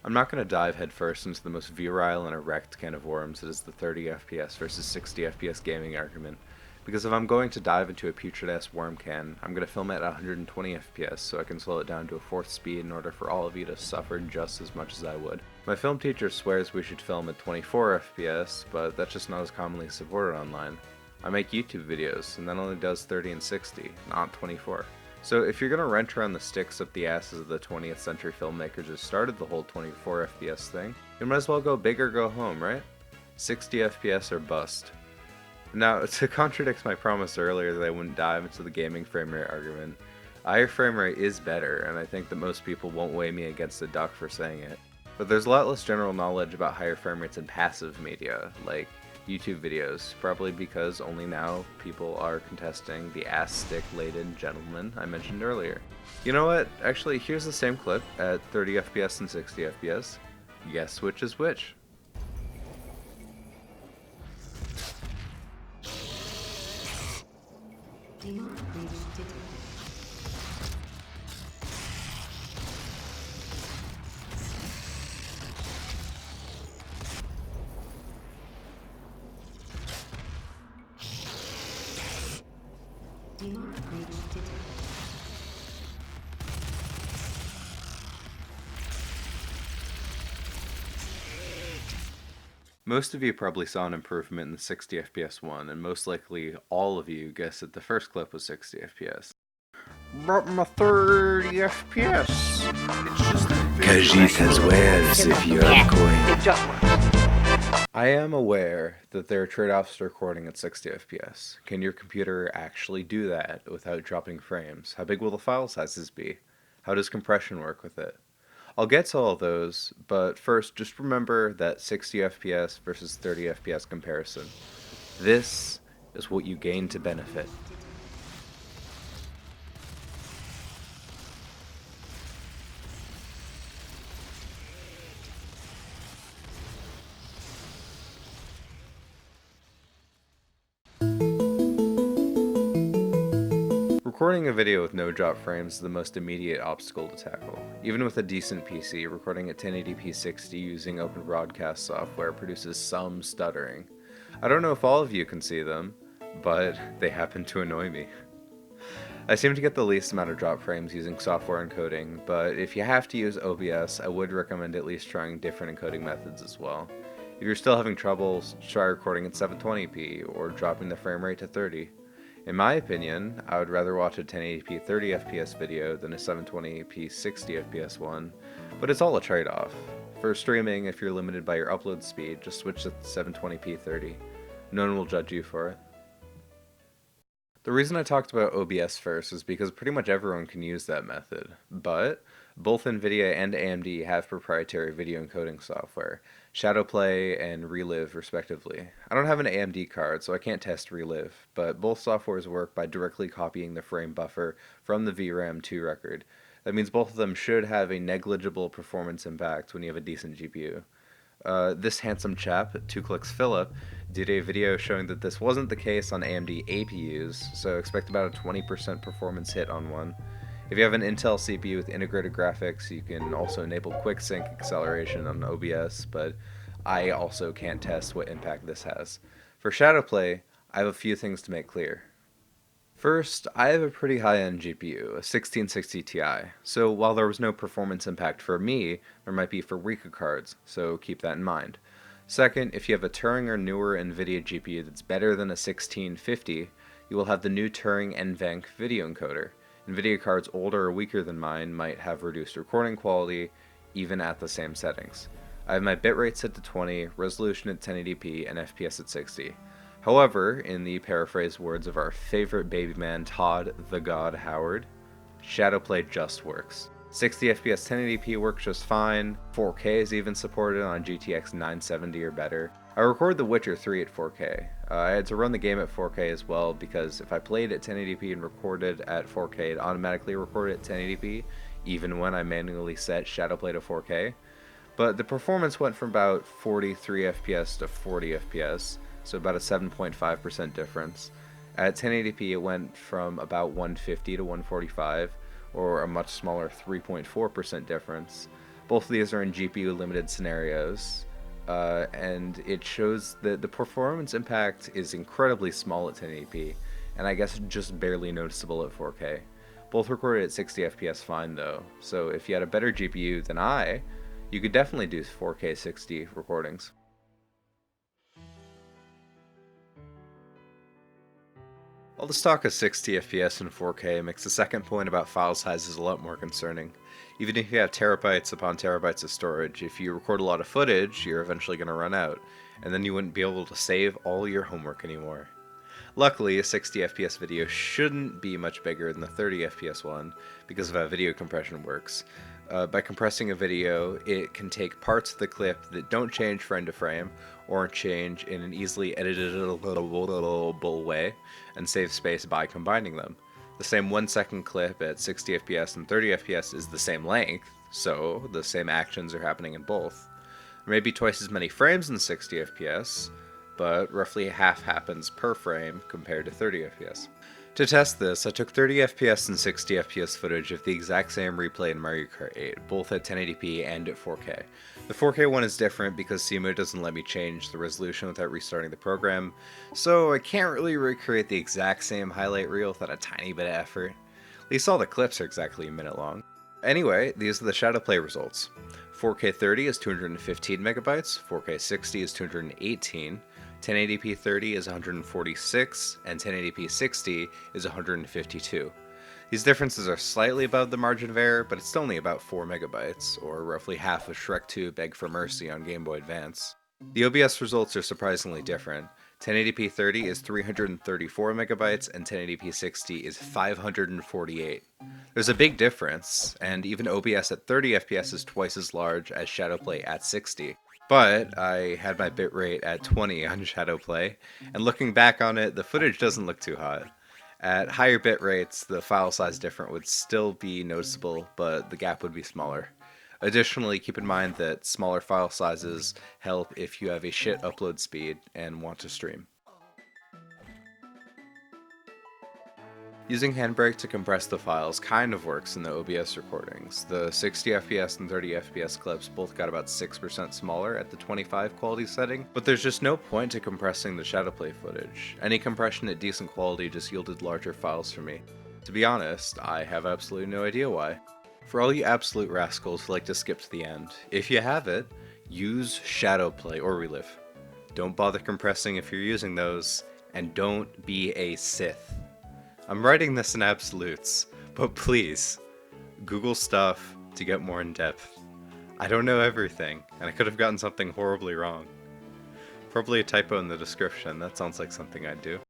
I'm not going to dive headfirst into the most virile and erect can of worms that is the 30 FPS versus 60 FPS gaming argument, because if I'm going to dive into a putrid-ass worm can, I'm going to film it at 120 FPS so I can slow it down to a fourth speed in order for all of you to suffer just as much as I would. My film teacher swears we should film at 24 FPS, but that's just not as commonly supported online. I make YouTube videos, and that only does 30 and 60, not 24. So if you're going to wrench around the sticks up the asses of the 20th century filmmakers who started the whole 24 FPS thing, you might as well go big or go home, right? 60 FPS or bust. Now, to contradict my promise earlier that I wouldn't dive into the gaming frame rate argument, a higher frame rate is better, and I think that most people won't weigh me against the duck for saying it. But there's a lot less general knowledge about higher frame rates in passive media, like YouTube videos, probably because only now people are contesting the ass-stick-laden gentleman I mentioned earlier. You know what? Actually, here's the same clip at 30 FPS and 60 FPS. Guess which is which. Most of you probably saw an improvement in the 60 FPS one, and most likely all of you guessed that the first clip was 60 FPS. But my 30 FPS! Khajiit as well as if you are going. It just works. I am aware that there are trade-offs to recording at 60 FPS. Can your computer actually do that without dropping frames? How big will the file sizes be? How does compression work with it? I'll get to all those, but first just remember that 60 FPS versus 30 FPS comparison. This is what you gain to benefit. Recording a video with no drop frames is the most immediate obstacle to tackle. Even with a decent PC, recording at 1080p 60 using open broadcast software produces some stuttering. I don't know if all of you can see them, but they happen to annoy me. I seem to get the least amount of drop frames using software encoding, but if you have to use OBS, I would recommend at least trying different encoding methods as well. If you're still having trouble, try recording at 720p or dropping the frame rate to 30. In my opinion, I would rather watch a 1080p 30 FPS video than a 720p 60 FPS one, but it's all a trade-off. For streaming, if you're limited by your upload speed, just switch to 720p 30. No one will judge you for it. The reason I talked about OBS first is because pretty much everyone can use that method, but both NVIDIA and AMD have proprietary video encoding software, Shadowplay and Relive respectively. I don't have an AMD card, so I can't test Relive, but both softwares work by directly copying the frame buffer from the VRAM to record. That means both of them should have a negligible performance impact when you have a decent GPU. This handsome chap, 2Clicks Philip, did a video showing that this wasn't the case on AMD APUs, so expect about a 20% performance hit on one. If you have an Intel CPU with integrated graphics, you can also enable quick sync acceleration on OBS, but I also can't test what impact this has. For Shadowplay, I have a few things to make clear. First, I have a pretty high-end GPU, a 1660 Ti, so while there was no performance impact for me, there might be for weaker cards, so keep that in mind. Second, if you have a Turing or newer NVIDIA GPU that's better than a 1650, you will have the new Turing NVENC video encoder. NVIDIA cards older or weaker than mine might have reduced recording quality, even at the same settings. I have my bitrate set to 20, resolution at 1080p, and FPS at 60. However, in the paraphrased words of our favorite baby man Todd the God Howard, Shadowplay just works. 60 FPS 1080p works just fine, 4K is even supported on a GTX 970 or better. I record The Witcher 3 at 4K. I had to run the game at 4K as well because if I played at 1080p and recorded at 4K, it automatically recorded at 1080p, even when I manually set Shadowplay to 4K. But the performance went from about 43 FPS to 40 FPS, so about a 7.5% difference. At 1080p it went from about 150 to 145, or a much smaller 3.4% difference. Both of these are in GPU limited scenarios, and it shows that the performance impact is incredibly small at 1080p, and I guess just barely noticeable at 4K. Both recorded at 60 FPS fine though, so if you had a better GPU than you could definitely do 4K 60 recordings. While the stock of 60 FPS and 4K makes the second point about file sizes a lot more concerning. Even if you have terabytes upon terabytes of storage, if you record a lot of footage, you're eventually going to run out, and then you wouldn't be able to save all your homework anymore. Luckily, a 60 FPS video shouldn't be much bigger than the 30 FPS one, because of how video compression works. By compressing a video, it can take parts of the clip that don't change frame to frame, or change in an easily editable way, and save space by combining them. The same 1 second clip at 60 FPS and 30 FPS is the same length, so the same actions are happening in both. There may be twice as many frames in 60 FPS, but roughly half happens per frame compared to 30 FPS. To test this, I took 30 FPS and 60 FPS footage of the exact same replay in Mario Kart 8, both at 1080p and at 4K. The 4K one is different because Cemu doesn't let me change the resolution without restarting the program, so I can't really recreate the exact same highlight reel without a tiny bit of effort. At least all the clips are exactly a minute long. Anyway, these are the Shadowplay results. 4K 30 is 215 megabytes, 4K 60 is 218, 1080p 30 is 146, and 1080p 60 is 152. These differences are slightly above the margin of error, but it's only about 4 megabytes, or roughly half of Shrek 2 Beg for Mercy on Game Boy Advance. The OBS results are surprisingly different. 1080p 30 is 334 megabytes, and 1080p 60 is 548. There's a big difference, and even OBS at 30 FPS is twice as large as Shadowplay at 60. But I had my bitrate at 20 on Shadowplay, and looking back on it, the footage doesn't look too hot. At higher bit rates, the file size difference would still be noticeable, but the gap would be smaller. Additionally, keep in mind that smaller file sizes help if you have a shit upload speed and want to stream. Using Handbrake to compress the files kind of works in the OBS recordings. The 60 FPS and 30 FPS clips both got about 6% smaller at the 25 quality setting, but there's just no point to compressing the Shadowplay footage. Any compression at decent quality just yielded larger files for me. To be honest, I have absolutely no idea why. For all you absolute rascals who like to skip to the end, if you have it, use Shadowplay or Relive. Don't bother compressing if you're using those, and don't be a Sith. I'm writing this in absolutes, but please, Google stuff to get more in depth. I don't know everything, and I could have gotten something horribly wrong. Probably a typo in the description, that sounds like something I'd do.